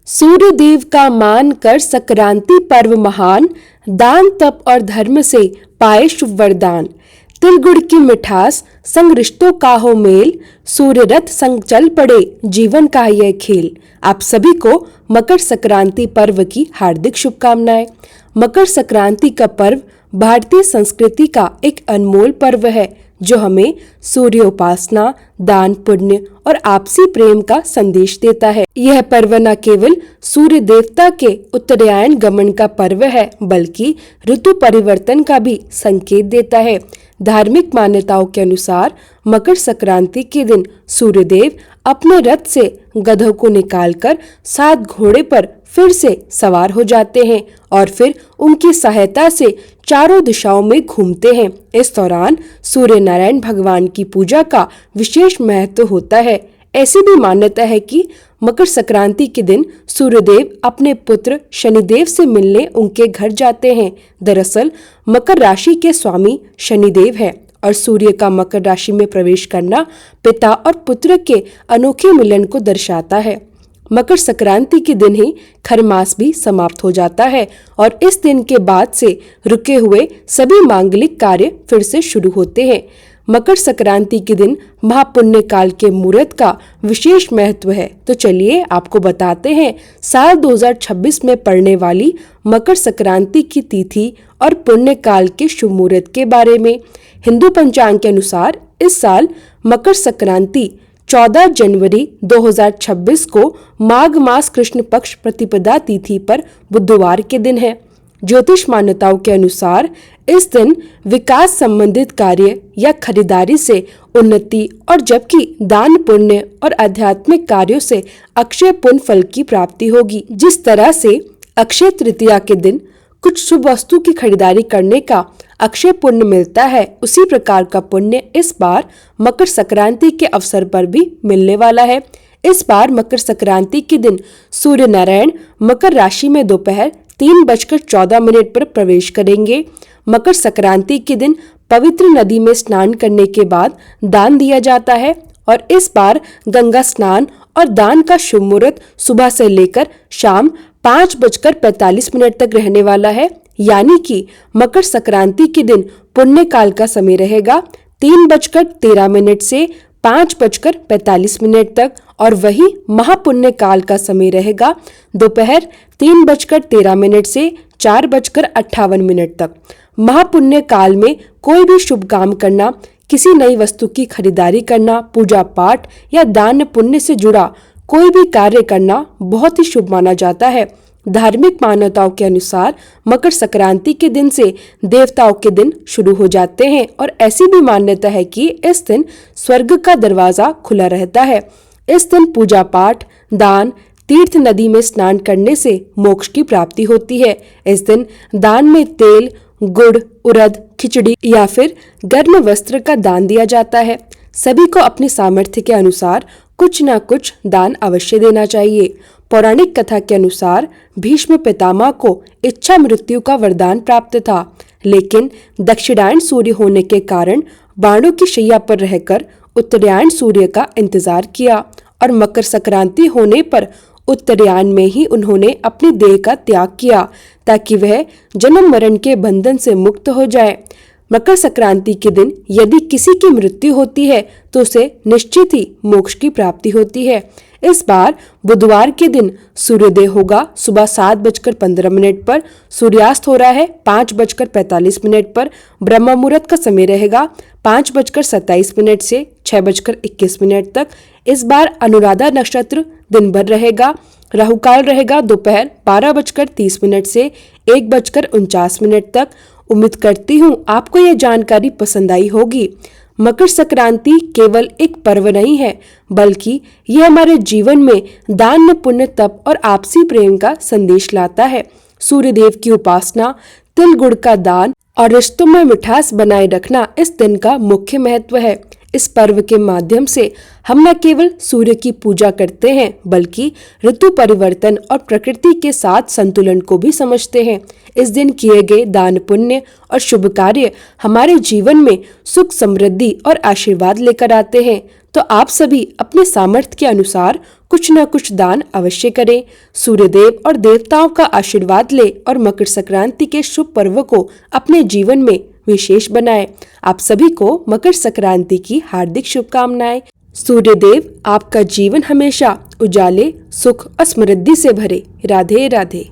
सूर्य देव का मान कर संक्रांति पर्व महान, दान तप और धर्म से पाए शुभ वरदान। तिल गुड़ की मिठास संग रिश्तों का हो मेल, सूर्य रथ संग चल पड़े जीवन का यह खेल। आप सभी को मकर संक्रांति पर्व की हार्दिक शुभकामनाएं। मकर संक्रांति का पर्व भारतीय संस्कृति का एक अनमोल पर्व है जो हमें सूर्य उपासना, दान पुण्य और आपसी प्रेम का संदेश देता है। यह पर्व न केवल सूर्य देवता के उत्तरायण गमन का पर्व है बल्कि ऋतु परिवर्तन का भी संकेत देता है। धार्मिक मान्यताओं के अनुसार मकर संक्रांति के दिन सूर्यदेव अपने रथ से गधों को निकालकर 7 घोड़े पर फिर से सवार हो जाते हैं और फिर उनकी सहायता से चारों दिशाओं में घूमते हैं। इस दौरान सूर्य नारायण भगवान की पूजा का विशेष महत्व होता है। ऐसी भी मान्यता है कि मकर संक्रांति के दिन सूर्यदेव अपने पुत्र शनिदेव से मिलने उनके घर जाते हैं। दरअसल मकर राशि के स्वामी शनिदेव है और सूर्य का मकर राशि में प्रवेश करना पिता और पुत्र के अनोखे मिलन को दर्शाता है। मकर संक्रांति के दिन ही खरमास भी समाप्त हो जाता है और इस दिन के बाद से रुके हुए सभी मांगलिक कार्य फिर से शुरू होते हैं। मकर संक्रांति के दिन महापुण्य काल के मुहूर्त का विशेष महत्व है। तो चलिए आपको बताते हैं साल 2026 में पड़ने वाली मकर संक्रांति की तिथि और पुण्य काल के शुभ मुहूर्त के बारे में। हिंदू पंचांग के अनुसार इस साल मकर संक्रांति 14 जनवरी 2026 को माघ मास कृष्ण पक्ष प्रतिपदा तिथि पर बुधवार के दिन है। ज्योतिष मान्यताओं के अनुसार इस दिन विकास संबंधित कार्य या खरीदारी से उन्नति और जबकि दान पुण्य और आध्यात्मिक कार्यों से अक्षय पुण्य फल की प्राप्ति होगी। जिस तरह से अक्षय तृतीया के दिन कुछ शुभ वस्तु की खरीदारी करने का अक्षय पुण्य मिलता है, उसी प्रकार का पुण्य इस बार मकर संक्रांति के अवसर पर भी मिलने वाला है। इस बार मकर संक्रांति के दिन सूर्य नारायण मकर राशि में दोपहर 3:14 पर प्रवेश करेंगे। मकर संक्रांति के दिन पवित्र नदी में स्नान करने के बाद दान दिया जाता है और इस बार गंगा स्नान और दान का शुभ मुहूर्त सुबह से लेकर शाम 5:45 तक रहने वाला है। यानी कि मकर संक्रांति के दिन पुण्य काल का समय रहेगा 3:13 से 5:45 तक और वही महापुण्य काल का समय रहेगा दोपहर 3:13 से 4:58 तक। महापुण्य काल में कोई भी शुभ काम करना, किसी नई वस्तु की खरीदारी करना, पूजा पाठ या दान पुण्य से जुड़ा कोई भी कार्य करना बहुत ही शुभ माना जाता है। धार्मिक मान्यताओं के अनुसार मकर संक्रांति के दिन से देवताओं के दिन शुरू हो जाते हैं और ऐसी भी मान्यता है कि इस दिन स्वर्ग का दरवाजा खुला रहता है। इस दिन पूजा पाठ, दान, तीर्थ नदी में स्नान करने से मोक्ष की प्राप्ति होती है। इस दिन दान में तेल, गुड़, उड़द, खिचड़ी या फिर गर्म वस्त्र का दान दिया जाता है। सभी को अपनी सामर्थ्य के अनुसार कुछ न कुछ दान अवश्य देना चाहिए। पौराणिक कथा के अनुसार भीष्म पितामह को इच्छा मृत्यु का वरदान प्राप्त था, लेकिन दक्षिणायन सूर्य होने के कारण बाणों की शैया पर रहकर उत्तरायण सूर्य का इंतजार किया और मकर संक्रांति होने पर उत्तरायण में ही उन्होंने अपनी देह का त्याग किया ताकि वह जन्म मरण के बंधन से मुक्त हो जाए। मकर संक्रांति के दिन यदि किसी की मृत्यु होती है तो उसे निश्चित ही मोक्ष की प्राप्ति होती है। इस बार बुधवार के दिन सूर्योदय होगा सुबह 7:15 पर, सूर्यास्त हो रहा है 5:45 पर, ब्रह्म मुहूर्त का समय रहेगा 5:27 से 6:21 तक। इस बार अनुराधा नक्षत्र दिन भर रहेगा। राहु काल रहेगा दोपहर 12:30 से 1:49 तक। उम्मीद करती हूँ आपको ये जानकारी पसंद आई होगी। मकर संक्रांति केवल एक पर्व नहीं है बल्कि यह हमारे जीवन में दान, पुण्य, तप और आपसी प्रेम का संदेश लाता है। सूर्यदेव की उपासना, तिल गुड़ का दान और रिश्तों में मिठास बनाए रखना इस दिन का मुख्य महत्व है। इस पर्व के माध्यम से हम न केवल सूर्य की पूजा करते हैं बल्कि ऋतु परिवर्तन और प्रकृति के साथ संतुलन को भी समझते हैं। इस दिन किए गए दान पुण्य और शुभ कार्य हमारे जीवन में सुख, समृद्धि और आशीर्वाद लेकर आते हैं। तो आप सभी अपने सामर्थ्य के अनुसार कुछ न कुछ दान अवश्य करें। सूर्यदेव और देवताओं का आशीर्वाद ले और मकर संक्रांति के शुभ पर्व को अपने जीवन में विशेष बनाएं। आप सभी को मकर संक्रांति की हार्दिक शुभकामनाएं। सूर्यदेव आपका जीवन हमेशा उजाले, सुख और समृद्धि से भरे। राधे राधे।